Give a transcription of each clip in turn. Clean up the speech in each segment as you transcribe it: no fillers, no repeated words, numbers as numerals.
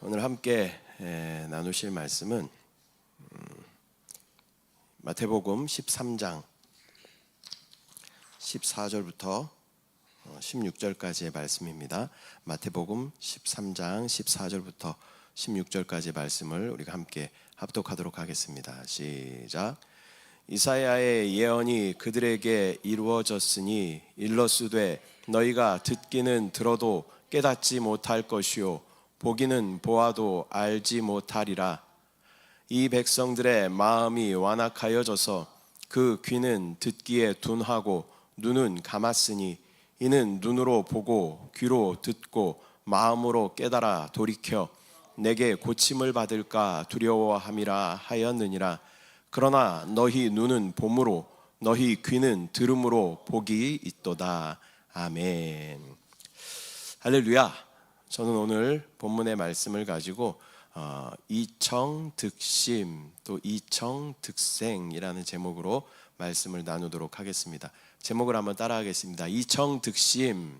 오늘 함께 나누실 말씀은 마태복음 13장 14절부터 16절까지의 말씀입니다. 마태복음 13장 14절부터 16절까지의 말씀을 우리가 함께 합독하도록 하겠습니다. 시작. 이사야의 예언이 그들에게 이루어졌으니 일러스되 너희가 듣기는 들어도 깨닫지 못할 것이요 보기는 보아도 알지 못하리라. 이 백성들의 마음이 완악하여져서 그 귀는 듣기에 둔하고 눈은 감았으니 이는 눈으로 보고 귀로 듣고 마음으로 깨달아 돌이켜 내게 고침을 받을까 두려워함이라 하였느니라. 그러나 너희 눈은 봄으로 너희 귀는 들음으로 복이 있도다. 아멘. 할렐루야. 저는 오늘 본문의 말씀을 가지고 이청득심 또 이청득생이라는 제목으로 말씀을 나누도록 하겠습니다. 제목을 한번 따라하겠습니다. 이청득심,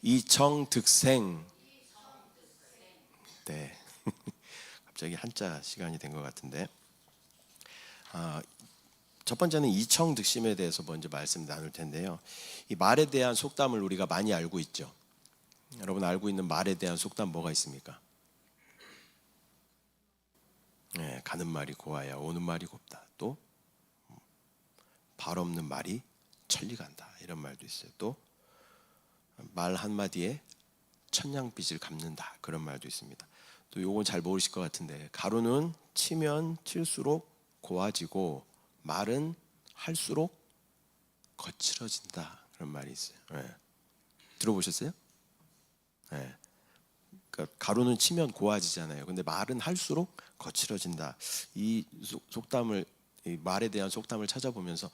이청득생. 네, 갑자기 한자 시간이 된 것 같은데 첫 번째는 이청득심에 대해서 먼저 말씀 나눌 텐데요. 이 말에 대한 속담을 우리가 많이 알고 있죠. 여러분 알고 있는 말에 대한 속담 뭐가 있습니까? 네, 가는 말이 고와야 오는 말이 곱다. 또 발 없는 말이 천리 간다. 이런 말도 있어요. 또 말 한마디에 천냥빚을 갚는다. 그런 말도 있습니다. 또 요건 잘 모르실 것 같은데 가루는 치면 칠수록 고와지고 말은 할수록 거칠어진다. 그런 말이 있어요. 네. 들어보셨어요? 네. 그러니까 가루는 치면 고와지잖아요. 근데 말은 할수록 거칠어진다. 이 속담을, 이 말에 대한 속담을 찾아보면서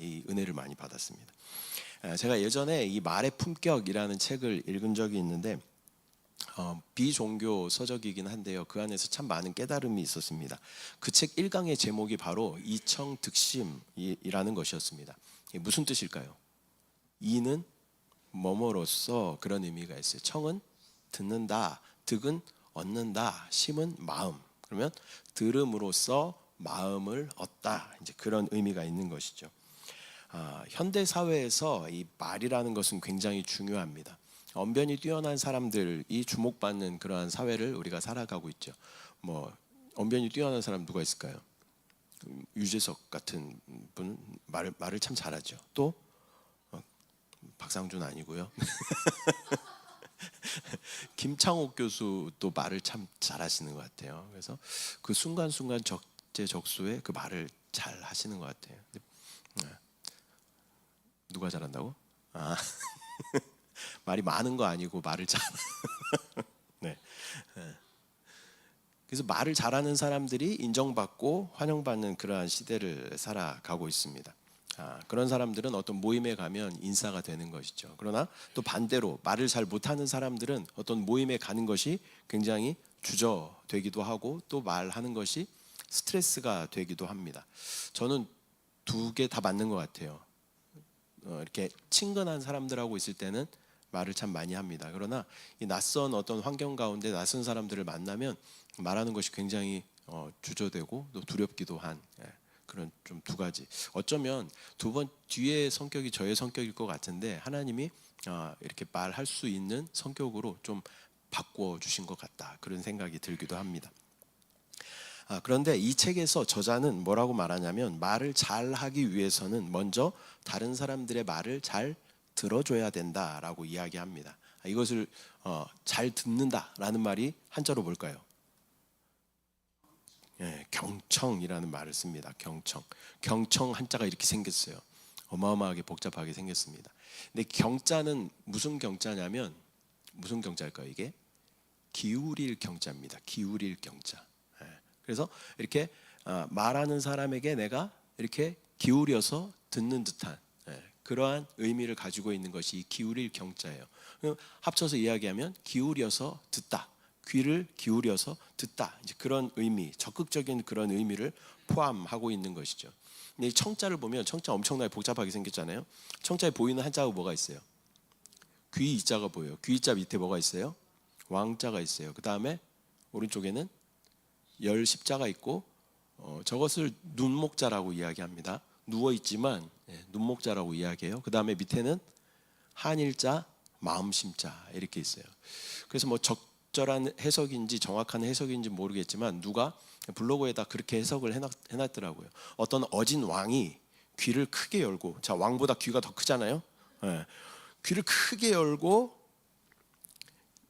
이 은혜를 많이 받았습니다. 제가 예전에 이 말의 품격이라는 책을 읽은 적이 있는데 비종교 서적이긴 한데요. 그 안에서 참 많은 깨달음이 있었습니다. 그 책 1강의 제목이 바로 이청득심이라는 것이었습니다. 이게 무슨 뜻일까요? 이는 뭐뭐로써 그런 의미가 있어요. 청은 듣는다, 득은 얻는다, 심은 마음. 그러면 들음으로써 마음을 얻다. 이제 그런 의미가 있는 것이죠. 현대 사회에서 이 말이라는 것은 굉장히 중요합니다. 언변이 뛰어난 사람들이 주목받는 그러한 사회를 우리가 살아가고 있죠. 언변이 뛰어난 사람 누가 있을까요? 유재석 같은 분은 말을 참 잘하죠. 또 박상준 아니고요. 김창옥 교수도 말을 참 잘하시는 것 같아요. 그래서 그 순간순간 적재적소에 그 말을 잘 하시는 것 같아요. 누가 잘한다고? 말이 많은 거 아니고 말을 잘. 네. 그래서 말을 잘하는 사람들이 인정받고 환영받는 그러한 시대를 살아가고 있습니다. 그런 사람들은 어떤 모임에 가면 인싸가 되는 것이죠. 그러나 또 반대로 말을 잘 못하는 사람들은 어떤 모임에 가는 것이 굉장히 주저되기도 하고 또 말하는 것이 스트레스가 되기도 합니다. 저는 두 개 다 맞는 것 같아요. 이렇게 친근한 사람들하고 있을 때는 말을 참 많이 합니다. 그러나 이 낯선 어떤 환경 가운데 낯선 사람들을 만나면 말하는 것이 굉장히 주저되고 또 두렵기도 한 그런 좀 두 가지. 어쩌면 두 번 뒤의 성격이 저의 성격일 것 같은데 하나님이 이렇게 말할 수 있는 성격으로 좀 바꿔 주신 것 같다. 그런 생각이 들기도 합니다. 그런데 이 책에서 저자는 뭐라고 말하냐면 말을 잘 하기 위해서는 먼저 다른 사람들의 말을 잘 들어줘야 된다라고 이야기합니다. 이것을 잘 듣는다라는 말이 한자로 뭘까요? 경청이라는 말을 씁니다. 경청 한자가 이렇게 생겼어요. 어마어마하게 복잡하게 생겼습니다. 근데 경자는 무슨 경자냐면 무슨 경자일까요? 이게 기울일 경자입니다. 기울일 경자. 그래서 이렇게 말하는 사람에게 내가 이렇게 기울여서 듣는 듯한 그러한 의미를 가지고 있는 것이 기울일 경자예요. 합쳐서 이야기하면 기울여서 듣다. 귀를 기울여서 듣다. 이제 그런 의미, 적극적인 그런 의미를 포함하고 있는 것이죠. 근데 이 청자를 보면 청자 엄청나게 복잡하게 생겼잖아요. 청자에 보이는 한자가 뭐가 있어요? 귀 이자가 보여요. 귀 이자 밑에 뭐가 있어요? 왕자가 있어요. 그 다음에 오른쪽에는 열 십자가 있고 저것을 눈목자라고 이야기합니다. 누워 있지만 눈목자라고 이야기해요. 그 다음에 밑에는 한일자, 마음심자 이렇게 있어요. 그래서 뭐 적절한 해석인지 정확한 해석인지 모르겠지만 누가 블로그에다 그렇게 해석을 해놨더라고요. 어떤 어진 왕이 귀를 크게 열고, 자, 왕보다 귀가 더 크잖아요. 예. 귀를 크게 열고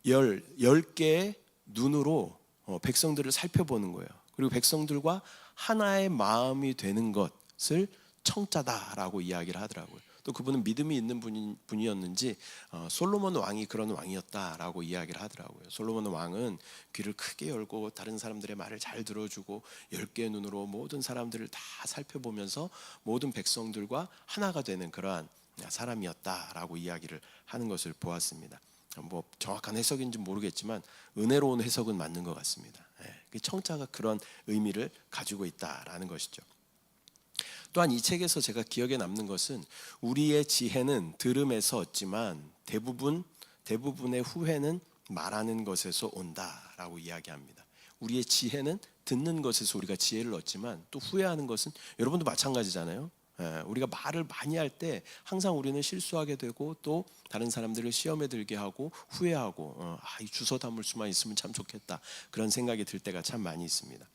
10개의 눈으로 백성들을 살펴보는 거예요. 그리고 백성들과 하나의 마음이 되는 것을 청자다라고 이야기를 하더라고요. 또 그분은 믿음이 있는 분이었는지 솔로몬 왕이 그런 왕이었다라고 이야기를 하더라고요. 솔로몬 왕은 귀를 크게 열고 다른 사람들의 말을 잘 들어주고 10개의 눈으로 모든 사람들을 다 살펴보면서 모든 백성들과 하나가 되는 그러한 사람이었다라고 이야기를 하는 것을 보았습니다. 뭐 정확한 해석인지 모르겠지만 은혜로운 해석은 맞는 것 같습니다. 청자가 그런 의미를 가지고 있다라는 것이죠. 또한 이 책에서 제가 기억에 남는 것은 우리의 지혜는 들음에서 얻지만 대부분의 후회는 말하는 것에서 온다라고 이야기합니다. 우리의 지혜는 듣는 것에서 우리가 지혜를 얻지만 또 후회하는 것은 여러분도 마찬가지잖아요. 우리가 말을 많이 할 때 항상 우리는 실수하게 되고 또 다른 사람들을 시험에 들게 하고 후회하고 이 주워 담을 수만 있으면 참 좋겠다 그런 생각이 들 때가 참 많이 있습니다.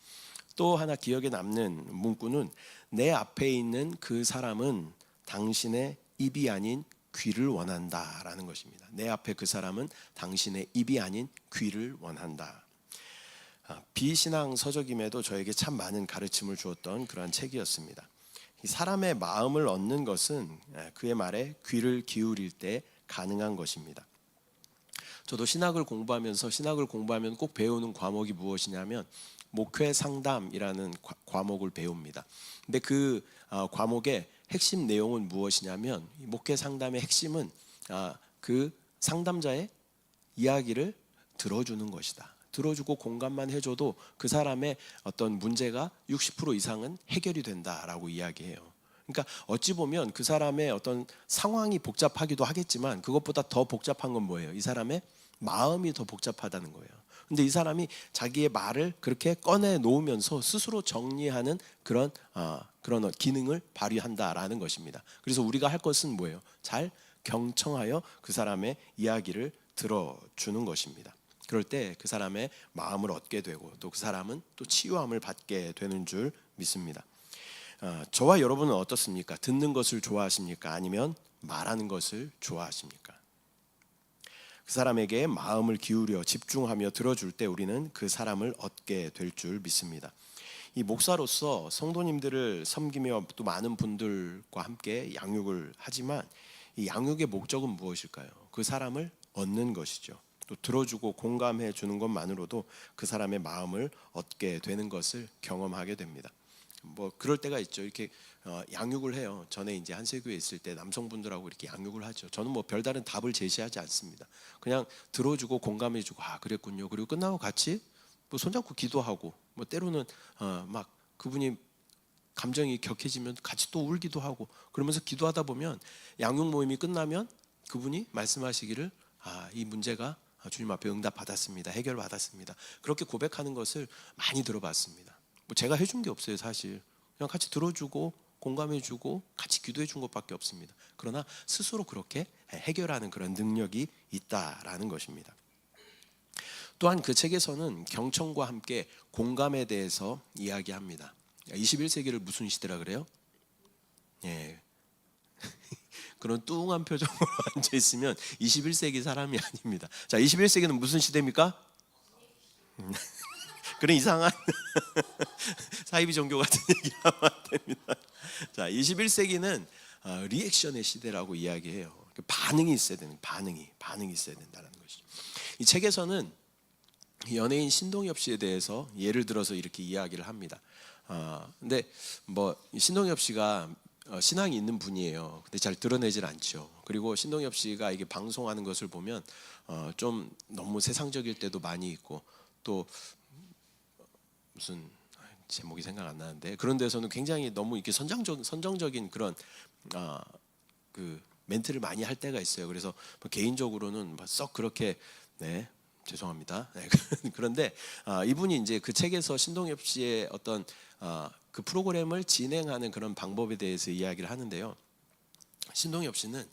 또 하나 기억에 남는 문구는 내 앞에 있는 그 사람은 당신의 입이 아닌 귀를 원한다라는 것입니다. 내 앞에 그 사람은 당신의 입이 아닌 귀를 원한다. 비신앙 서적임에도 저에게 참 많은 가르침을 주었던 그러한 책이었습니다. 사람의 마음을 얻는 것은 그의 말에 귀를 기울일 때 가능한 것입니다. 저도 신학을 공부하면 꼭 배우는 과목이 무엇이냐면 목회 상담이라는 과목을 배웁니다. 근데 그 과목의 핵심 내용은 무엇이냐면 목회 상담의 핵심은 그 상담자의 이야기를 들어주는 것이다. 들어주고 공감만 해줘도 그 사람의 어떤 문제가 60% 이상은 해결이 된다라고 이야기해요. 그러니까 어찌 보면 그 사람의 어떤 상황이 복잡하기도 하겠지만 그것보다 더 복잡한 건 뭐예요? 이 사람의 마음이 더 복잡하다는 거예요. 근데 이 사람이 자기의 말을 그렇게 꺼내 놓으면서 스스로 정리하는 그런 기능을 발휘한다라는 것입니다. 그래서 우리가 할 것은 뭐예요? 잘 경청하여 그 사람의 이야기를 들어주는 것입니다. 그럴 때 그 사람의 마음을 얻게 되고 또 그 사람은 또 치유함을 받게 되는 줄 믿습니다. 저와 여러분은 어떻습니까? 듣는 것을 좋아하십니까? 아니면 말하는 것을 좋아하십니까? 그 사람에게 마음을 기울여 집중하며 들어줄 때 우리는 그 사람을 얻게 될 줄 믿습니다. 이 목사로서 성도님들을 섬기며 또 많은 분들과 함께 양육을 하지만 이 양육의 목적은 무엇일까요? 그 사람을 얻는 것이죠. 또 들어주고 공감해 주는 것만으로도 그 사람의 마음을 얻게 되는 것을 경험하게 됩니다. 뭐 그럴 때가 있죠. 이렇게 양육을 해요. 전에 이제 한세교에 있을 때 남성분들하고 이렇게 양육을 하죠. 저는 뭐 별다른 답을 제시하지 않습니다. 그냥 들어주고 공감해주고 그랬군요. 그리고 끝나고 같이 뭐 손잡고 기도하고 뭐 때로는 막 그분이 감정이 격해지면 같이 또 울기도 하고 그러면서 기도하다 보면 양육 모임이 끝나면 그분이 말씀하시기를 이 문제가 주님 앞에 응답 받았습니다. 해결 받았습니다. 그렇게 고백하는 것을 많이 들어봤습니다. 뭐 제가 해준 게 없어요, 사실. 그냥 같이 들어주고 공감해주고 같이 기도해준 것밖에 없습니다. 그러나 스스로 그렇게 해결하는 그런 능력이 있다라는 것입니다. 또한 그 책에서는 경청과 함께 공감에 대해서 이야기합니다. 21세기를 무슨 시대라 그래요? 예. 그런 뚱한 표정으로 앉아 있으면 21세기 사람이 아닙니다. 자, 21세기는 무슨 시대입니까? 그런 이상한 사이비 종교 같은 얘기 하면 안 됩니다. 자, 21세기는 리액션의 시대라고 이야기해요. 반응이 있어야 되는 반응이 있어야 된다는 것이죠. 이 책에서는 연예인 신동엽 씨에 대해서 예를 들어서 이렇게 이야기를 합니다. 근데 뭐 신동엽 씨가 신앙이 있는 분이에요. 근데 잘 드러내질 않죠. 그리고 신동엽 씨가 이게 방송하는 것을 보면 좀 너무 세상적일 때도 많이 있고 또 무슨 제목이 생각 안 나는데 그런 데서는 굉장히 너무 이렇게 선정적인 그런 그 멘트를 많이 할 때가 있어요. 그래서 개인적으로는 썩 그렇게 죄송합니다. 네. 그런데 이분이 이제 그 책에서 신동엽 씨의 어떤 그 프로그램을 진행하는 그런 방법에 대해서 이야기를 하는데요. 신동엽 씨는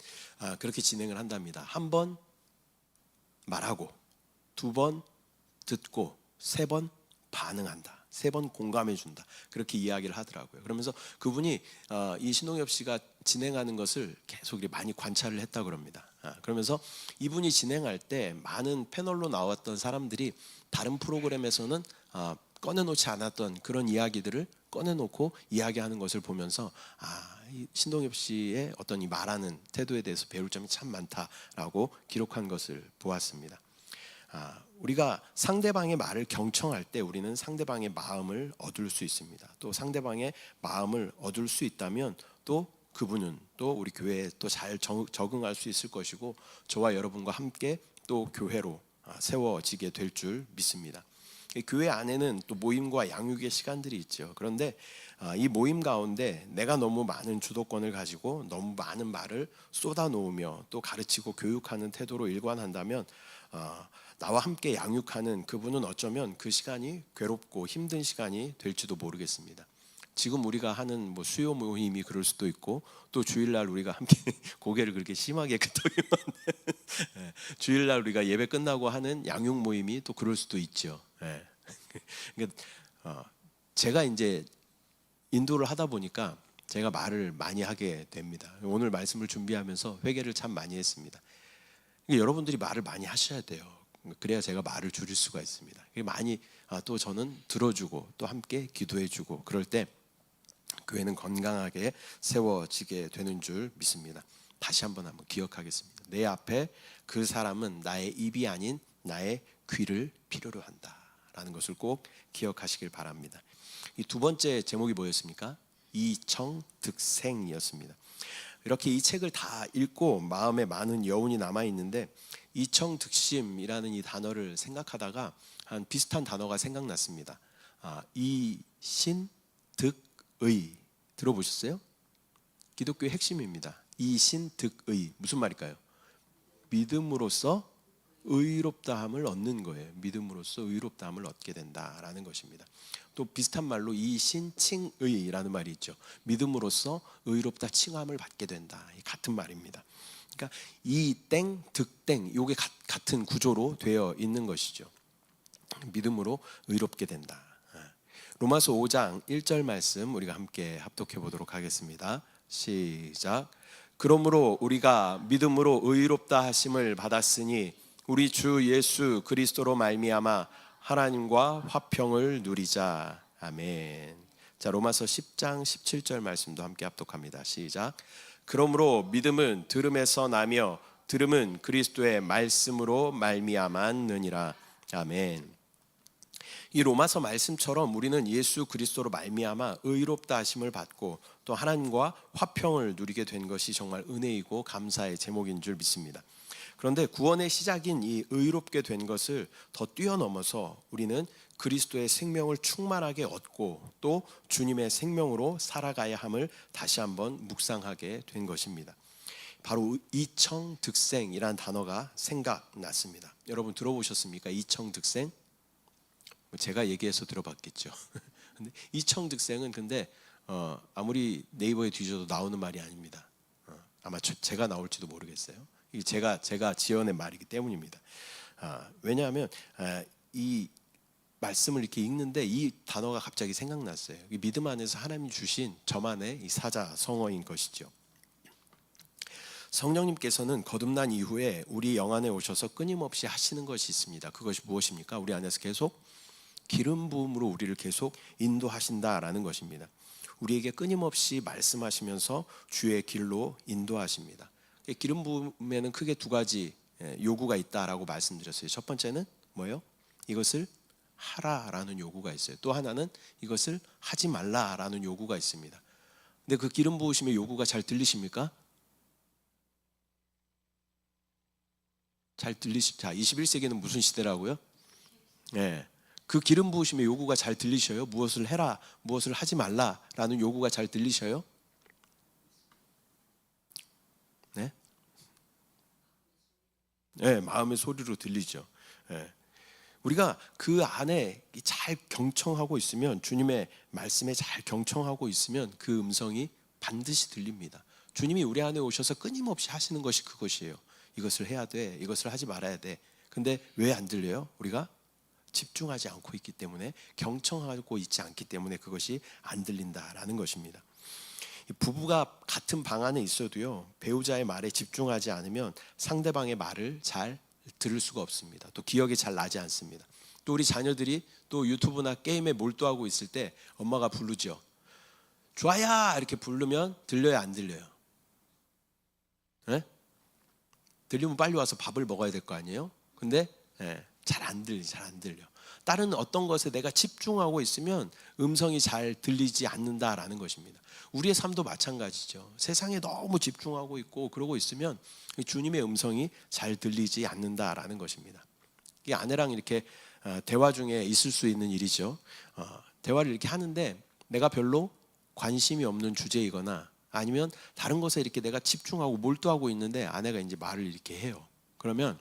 그렇게 진행을 한답니다. 한 번 말하고, 두 번 듣고, 세 번 반응한다. 세 번 공감해 준다. 그렇게 이야기를 하더라고요. 그러면서 그분이 이 신동엽 씨가 진행하는 것을 계속 많이 관찰을 했다고 그럽니다. 그러면서 이분이 진행할 때 많은 패널로 나왔던 사람들이 다른 프로그램에서는 꺼내놓지 않았던 그런 이야기들을 꺼내놓고 이야기하는 것을 보면서 이 신동엽 씨의 어떤 이 말하는 태도에 대해서 배울 점이 참 많다라고 기록한 것을 보았습니다. 우리가 상대방의 말을 경청할 때 우리는 상대방의 마음을 얻을 수 있습니다. 또 상대방의 마음을 얻을 수 있다면 또 그분은 또 우리 교회에 또 잘 적응할 수 있을 것이고 저와 여러분과 함께 또 교회로 세워지게 될 줄 믿습니다. 교회 안에는 또 모임과 양육의 시간들이 있죠. 그런데 이 모임 가운데 내가 너무 많은 주도권을 가지고 너무 많은 말을 쏟아놓으며 또 가르치고 교육하는 태도로 일관한다면 나와 함께 양육하는 그분은 어쩌면 그 시간이 괴롭고 힘든 시간이 될지도 모르겠습니다. 지금 우리가 하는 수요 모임이 그럴 수도 있고 또 주일날 우리가 함께 고개를 그렇게 심하게 끄덕이면 주일날 우리가 예배 끝나고 하는 양육 모임이 또 그럴 수도 있죠. 그러니까 제가 이제 인도를 하다 보니까 제가 말을 많이 하게 됩니다. 오늘 말씀을 준비하면서 회개를 참 많이 했습니다. 그러니까 여러분들이 말을 많이 하셔야 돼요. 그래야 제가 말을 줄일 수가 있습니다. 많이 또 저는 들어주고 또 함께 기도해주고 그럴 때 교회는 건강하게 세워지게 되는 줄 믿습니다. 다시 한번 기억하겠습니다. 내 앞에 그 사람은 나의 입이 아닌 나의 귀를 필요로 한다라는 것을 꼭 기억하시길 바랍니다. 이 두 번째 제목이 뭐였습니까? 이청득생이었습니다. 이렇게 이 책을 다 읽고 마음에 많은 여운이 남아 있는데 이청득심이라는 이 단어를 생각하다가 한 비슷한 단어가 생각났습니다. 이신득의 들어보셨어요? 기독교의 핵심입니다. 이신득의 무슨 말일까요? 믿음으로써 의롭다함을 얻는 거예요. 믿음으로써 의롭다함을 얻게 된다라는 것입니다. 또 비슷한 말로 이신칭의라는 말이 있죠. 믿음으로써 의롭다 칭함을 받게 된다. 같은 말입니다. 그러니까 이땡 득땡 이게 같은 구조로 되어 있는 것이죠. 믿음으로 의롭게 된다. 로마서 5장 1절 말씀 우리가 함께 합독해 보도록 하겠습니다. 시작. 그러므로 우리가 믿음으로 의롭다 하심을 받았으니 우리 주 예수 그리스도로 말미암아 하나님과 화평을 누리자. 아멘. 자, 로마서 10장 17절 말씀도 함께 합독합니다. 시작. 그러므로 믿음은 들음에서 나며 들음은 그리스도의 말씀으로 말미암았느니라. 아멘. 이 로마서 말씀처럼 우리는 예수 그리스도로 말미암아 의롭다 하심을 받고 또 하나님과 화평을 누리게 된 것이 정말 은혜이고 감사의 제목인 줄 믿습니다. 그런데 구원의 시작인 이 의롭게 된 것을 더 뛰어넘어서 우리는 그리스도의 생명을 충만하게 얻고 또 주님의 생명으로 살아가야 함을 다시 한번 묵상하게 된 것입니다. 바로 이청득생이라는 단어가 생각났습니다. 여러분 들어보셨습니까? 이청득생? 제가 얘기해서 들어봤겠죠. 근데 이청득생은 근데 아무리 네이버에 뒤져도 나오는 말이 아닙니다. 아마 제가 나올지도 모르겠어요. 이게 제가 지어낸 말이기 때문입니다. 왜냐하면 이 말씀을 이렇게 읽는데 이 단어가 갑자기 생각났어요. 믿음 안에서 하나님이 주신 저만의 이 사자성어인 것이죠. 성령님께서는 거듭난 이후에 우리 영 안에 오셔서 끊임없이 하시는 것이 있습니다. 그것이 무엇입니까? 우리 안에서 계속 기름 부음으로 우리를 계속 인도하신다라는 것입니다. 우리에게 끊임없이 말씀하시면서 주의 길로 인도하십니다. 기름 부음에는 크게 두 가지 요구가 있다라고 말씀드렸어요. 첫 번째는 뭐예요? 이것을 하라라는 요구가 있어요. 또 하나는 이것을 하지 말라라는 요구가 있습니다. 근데 그 기름 부으심의 요구가 잘 들리십니까? 자, 21세기는 무슨 시대라고요? 네. 그 기름 부으심의 요구가 잘 들리셔요? 무엇을 해라, 무엇을 하지 말라라는 요구가 잘 들리셔요? 네? 네, 마음의 소리로 들리죠. 네. 우리가 그 안에 잘 경청하고 있으면, 주님의 말씀에 잘 경청하고 있으면 그 음성이 반드시 들립니다. 주님이 우리 안에 오셔서 끊임없이 하시는 것이 그것이에요. 이것을 해야 돼, 이것을 하지 말아야 돼. 근데 왜 안 들려요? 우리가 집중하지 않고 있기 때문에, 경청하고 있지 않기 때문에 그것이 안 들린다라는 것입니다. 부부가 같은 방 안에 있어도요, 배우자의 말에 집중하지 않으면 상대방의 말을 잘 들을 수가 없습니다. 또 기억이 잘 나지 않습니다. 또 우리 자녀들이 또 유튜브나 게임에 몰두하고 있을 때 엄마가 부르죠. 좋아야 이렇게 부르면 들려요, 안 들려요? 네? 들리면 빨리 와서 밥을 먹어야 될 거 아니에요? 근데 잘 안 들려. 다른 어떤 것에 내가 집중하고 있으면 음성이 잘 들리지 않는다라는 것입니다. 우리의 삶도 마찬가지죠. 세상에 너무 집중하고 있고 그러고 있으면 주님의 음성이 잘 들리지 않는다라는 것입니다. 이 아내랑 이렇게 대화 중에 있을 수 있는 일이죠. 대화를 이렇게 하는데 내가 별로 관심이 없는 주제이거나 아니면 다른 것에 이렇게 내가 집중하고 몰두하고 있는데 아내가 이제 말을 이렇게 해요. 그러면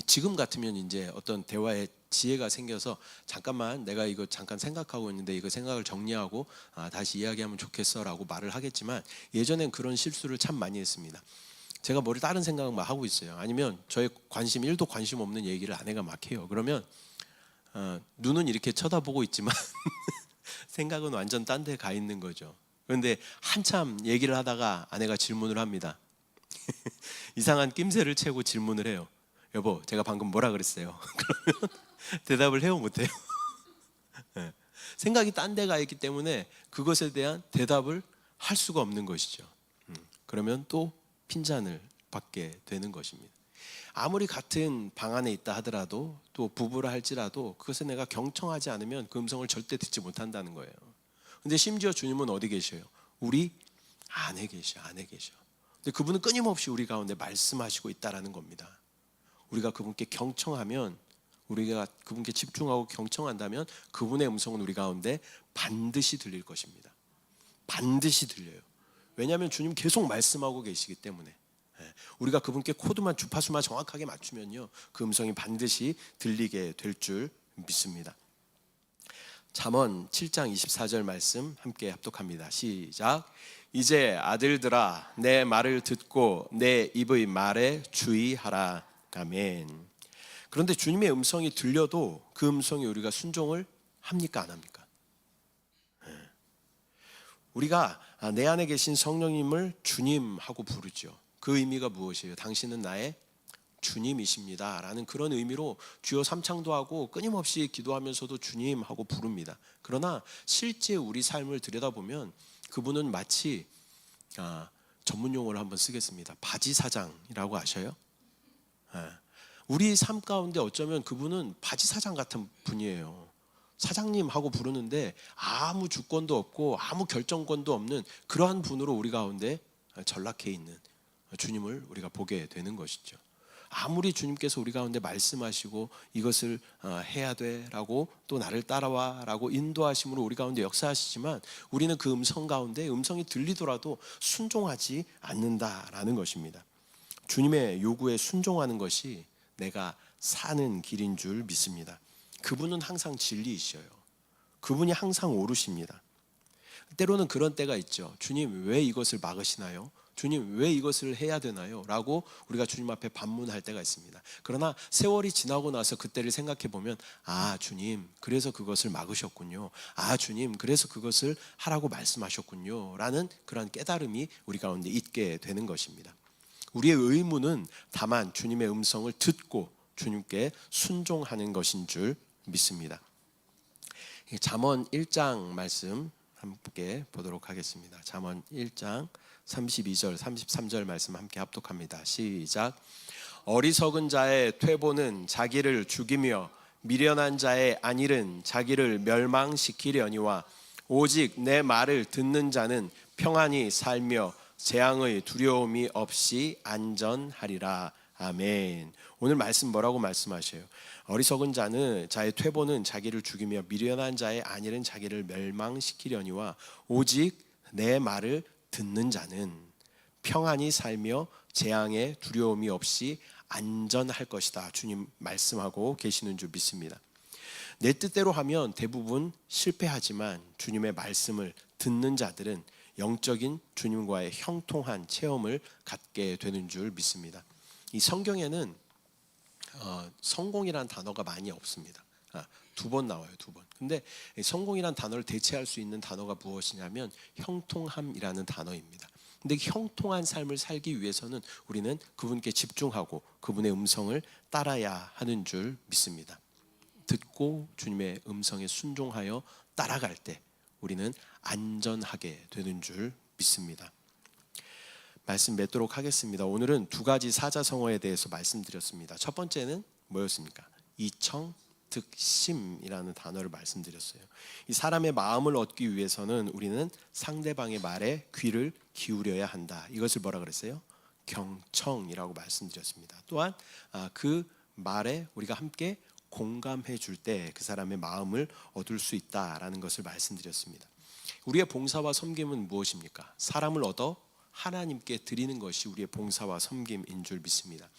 지금 같으면 이제 어떤 대화에 지혜가 생겨서 잠깐만 내가 이거 잠깐 생각하고 있는데 이거 생각을 정리하고 다시 이야기하면 좋겠어라고 말을 하겠지만, 예전엔 그런 실수를 참 많이 했습니다. 제가 뭘 다른 생각을 막 하고 있어요. 아니면 저의 관심 1도 관심 없는 얘기를 아내가 막 해요. 그러면 눈은 이렇게 쳐다보고 있지만 생각은 완전 딴 데 가 있는 거죠. 그런데 한참 얘기를 하다가 아내가 질문을 합니다. 이상한 낌새를 채고 질문을 해요. 여보, 제가 방금 뭐라 그랬어요? 그러면 대답을 해요, 못해요? 네. 생각이 딴 데 가 있기 때문에 그것에 대한 대답을 할 수가 없는 것이죠. 그러면 또 핀잔을 받게 되는 것입니다. 아무리 같은 방 안에 있다 하더라도, 또 부부라 할지라도 그것에 내가 경청하지 않으면 그 음성을 절대 듣지 못한다는 거예요. 근데 심지어 주님은 어디 계셔요? 우리 안에 계셔. 근데 그분은 끊임없이 우리 가운데 말씀하시고 있다라는 겁니다. 우리가 그분께 경청하면, 우리가 그분께 집중하고 경청한다면 그분의 음성은 우리 가운데 반드시 들릴 것입니다. 반드시 들려요. 왜냐하면 주님 계속 말씀하고 계시기 때문에. 우리가 그분께 코드만 주파수만 정확하게 맞추면요, 그 음성이 반드시 들리게 될 줄 믿습니다. 잠언 7장 24절 말씀 함께 합독합니다. 시작. 이제 아들들아, 내 말을 듣고 내 입의 말에 주의하라. 아멘. 그런데 주님의 음성이 들려도 그 음성에 우리가 순종을 합니까, 안 합니까? 우리가 내 안에 계신 성령님을 주님하고 부르죠. 그 의미가 무엇이에요? 당신은 나의 주님이십니다 라는 그런 의미로 주여 삼창도 하고 끊임없이 기도하면서도 주님하고 부릅니다. 그러나 실제 우리 삶을 들여다보면 그분은 마치 전문 용어를 한번 쓰겠습니다. 바지사장이라고 아셔요? 우리 삶 가운데 어쩌면 그분은 바지사장 같은 분이에요. 사장님하고 부르는데 아무 주권도 없고 아무 결정권도 없는 그러한 분으로 우리 가운데 전락해 있는 주님을 우리가 보게 되는 것이죠. 아무리 주님께서 우리 가운데 말씀하시고 이것을 해야 돼 라고, 또 나를 따라와 라고 인도하심으로 우리 가운데 역사하시지만 우리는 그 음성 가운데 음성이 들리더라도 순종하지 않는다라는 것입니다. 주님의 요구에 순종하는 것이 내가 사는 길인 줄 믿습니다. 그분은 항상 진리이셔요. 그분이 항상 옳으십니다. 때로는 그런 때가 있죠. 주님, 왜 이것을 막으시나요? 주님, 왜 이것을 해야 되나요? 라고 우리가 주님 앞에 반문할 때가 있습니다. 그러나 세월이 지나고 나서 그때를 생각해 보면, 주님, 그래서 그것을 막으셨군요. 주님, 그래서 그것을 하라고 말씀하셨군요 라는 그런 깨달음이 우리 가운데 있게 되는 것입니다. 우리의 의무는 다만 주님의 음성을 듣고 주님께 순종하는 것인 줄 믿습니다. 잠언 1장 말씀 함께 보도록 하겠습니다. 잠언 1장 32절 33절 말씀 함께 합독합니다. 시작. 어리석은 자의 퇴보는 자기를 죽이며 미련한 자의 안일은 자기를 멸망시키려니와 오직 내 말을 듣는 자는 평안히 살며 재앙의 두려움이 없이 안전하리라. 아멘. 오늘 말씀 뭐라고 말씀하셔요? 어리석은 자의 퇴보는 자기를 죽이며 미련한 자의 안일은 자기를 멸망시키려니와 오직 내 말을 듣는 자는 평안히 살며 재앙의 두려움이 없이 안전할 것이다. 주님 말씀하고 계시는 줄 믿습니다. 내 뜻대로 하면 대부분 실패하지만 주님의 말씀을 듣는 자들은 영적인 주님과의 형통한 체험을 갖게 되는 줄 믿습니다. 이 성경에는 성공이라는 단어가 많이 없습니다. 2번 나와요, 2번. 근데 성공이라는 단어를 대체할 수 있는 단어가 무엇이냐면 형통함이라는 단어입니다. 근데 형통한 삶을 살기 위해서는 우리는 그분께 집중하고 그분의 음성을 따라야 하는 줄 믿습니다. 듣고 주님의 음성에 순종하여 따라갈 때 우리는 안전하게 되는 줄 믿습니다. 말씀 맺도록 하겠습니다. 오늘은 2가지 사자성어에 대해서 말씀드렸습니다. 첫 번째는 뭐였습니까? 이청득심이라는 단어를 말씀드렸어요. 이 사람의 마음을 얻기 위해서는 우리는 상대방의 말에 귀를 기울여야 한다. 이것을 뭐라 그랬어요? 경청이라고 말씀드렸습니다. 또한 그 말에 우리가 함께 공감해 줄 때 그 사람의 마음을 얻을 수 있다라는 것을 말씀드렸습니다. 우리의 봉사와 섬김은 무엇입니까? 사람을 얻어 하나님께 드리는 것이 우리의 봉사와 섬김인 줄 믿습니다.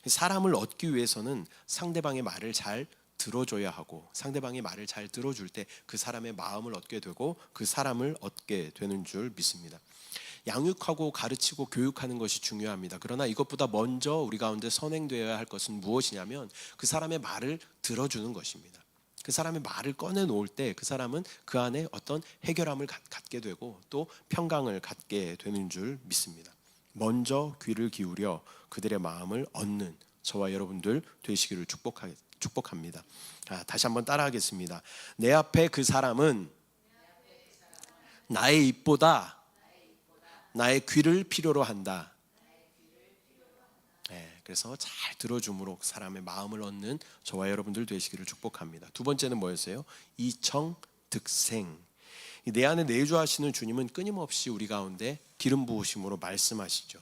사람을 얻기 위해서는 상대방의 말을 잘 들어줘야 하고 상대방의 말을 잘 들어줄 때 그 사람의 마음을 얻게 되고 그 사람을 얻게 되는 줄 믿습니다. 양육하고 가르치고 교육하는 것이 중요합니다. 그러나 이것보다 먼저 우리 가운데 선행되어야 할 것은 무엇이냐면 그 사람의 말을 들어주는 것입니다. 그 사람의 말을 꺼내놓을 때 그 사람은 그 안에 어떤 해결함을 갖게 되고 또 평강을 갖게 되는 줄 믿습니다. 먼저 귀를 기울여 그들의 마음을 얻는 저와 여러분들 되시기를 축복합니다. 다시 한번 따라하겠습니다. 내 앞에 그 사람은 나의 입보다 나의 귀를 필요로 한다. 그래서 잘 들어줌으로 사람의 마음을 얻는 저와 여러분들 되시기를 축복합니다. 2번째는 뭐였어요? 이청득생. 내 안에 내주하시는 주님은 끊임없이 우리 가운데 기름 부으심으로 말씀하시죠.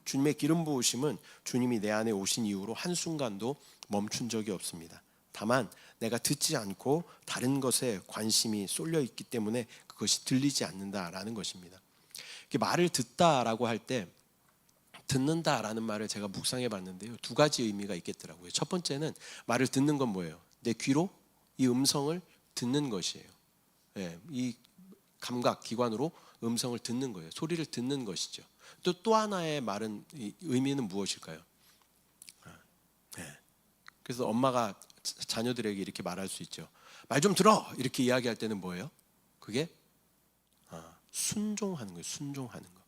주님의 기름 부으심은 주님이 내 안에 오신 이후로 한순간도 멈춘 적이 없습니다. 다만 내가 듣지 않고 다른 것에 관심이 쏠려 있기 때문에 그것이 들리지 않는다라는 것입니다. 말을 듣다라고 할 때 듣는다라는 말을 제가 묵상해 봤는데요. 2가지 의미가 있겠더라고요. 첫 번째는 말을 듣는 건 뭐예요? 내 귀로 이 음성을 듣는 것이에요. 이 감각 기관으로 음성을 듣는 거예요. 소리를 듣는 것이죠. 또 하나의 말은 의미는 무엇일까요? 그래서 엄마가 자녀들에게 이렇게 말할 수 있죠. 말 좀 들어! 이렇게 이야기할 때는 뭐예요? 그게 순종하는 거예요. 순종하는 거.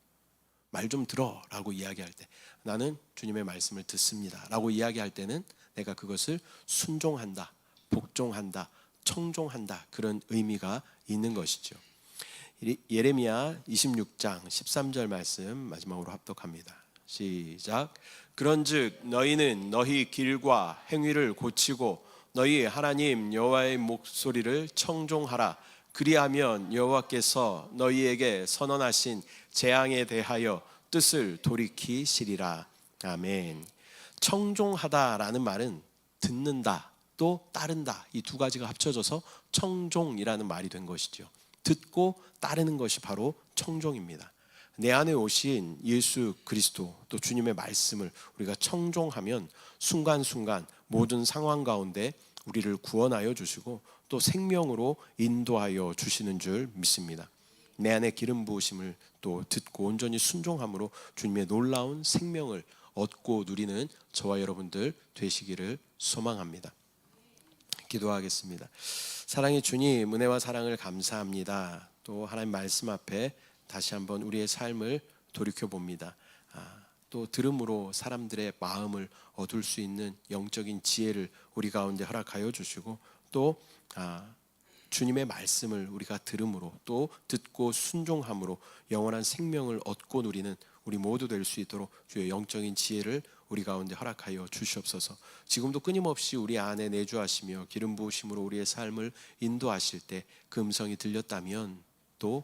말 좀 들어 라고 이야기할 때 나는 주님의 말씀을 듣습니다 라고 이야기할 때는 내가 그것을 순종한다, 복종한다, 청종한다 그런 의미가 있는 것이죠. 예레미야 26장 13절 말씀 마지막으로 합독합니다. 시작. 그런즉 너희는 너희 길과 행위를 고치고 너희 하나님 여호와의 목소리를 청종하라. 그리하면 여호와께서 너희에게 선언하신 재앙에 대하여 뜻을 돌이키시리라. 아멘. 청종하다라는 말은 듣는다 또 따른다 이 2가지가 합쳐져서 청종이라는 말이 된 것이죠. 듣고 따르는 것이 바로 청종입니다. 내 안에 오신 예수 그리스도 또 주님의 말씀을 우리가 청종하면 순간순간 모든 상황 가운데 우리를 구원하여 주시고 또 생명으로 인도하여 주시는 줄 믿습니다. 내 안에 기름 부으심을 또 듣고 온전히 순종함으로 주님의 놀라운 생명을 얻고 누리는 저와 여러분들 되시기를 소망합니다. 기도하겠습니다. 사랑의 주님, 은혜와 사랑을 감사합니다. 또 하나님 말씀 앞에 다시 한번 우리의 삶을 돌이켜봅니다. 또 들음으로 사람들의 마음을 얻을 수 있는 영적인 지혜를 우리 가운데 허락하여 주시고 또 주님의 말씀을 우리가 들음으로 또 듣고 순종함으로 영원한 생명을 얻고 누리는 우리 모두 될 수 있도록 주의 영적인 지혜를 우리 가운데 허락하여 주시옵소서. 지금도 끊임없이 우리 안에 내주하시며 기름 부으심으로 우리의 삶을 인도하실 때 그 음성이 들렸다면 또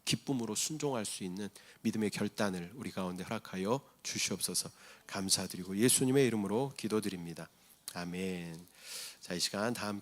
기쁨으로 순종할 수 있는 믿음의 결단을 우리 가운데 허락하여 주시옵소서. 감사드리고 예수님의 이름으로 기도드립니다. 아멘. 자, 이 시간 다 함께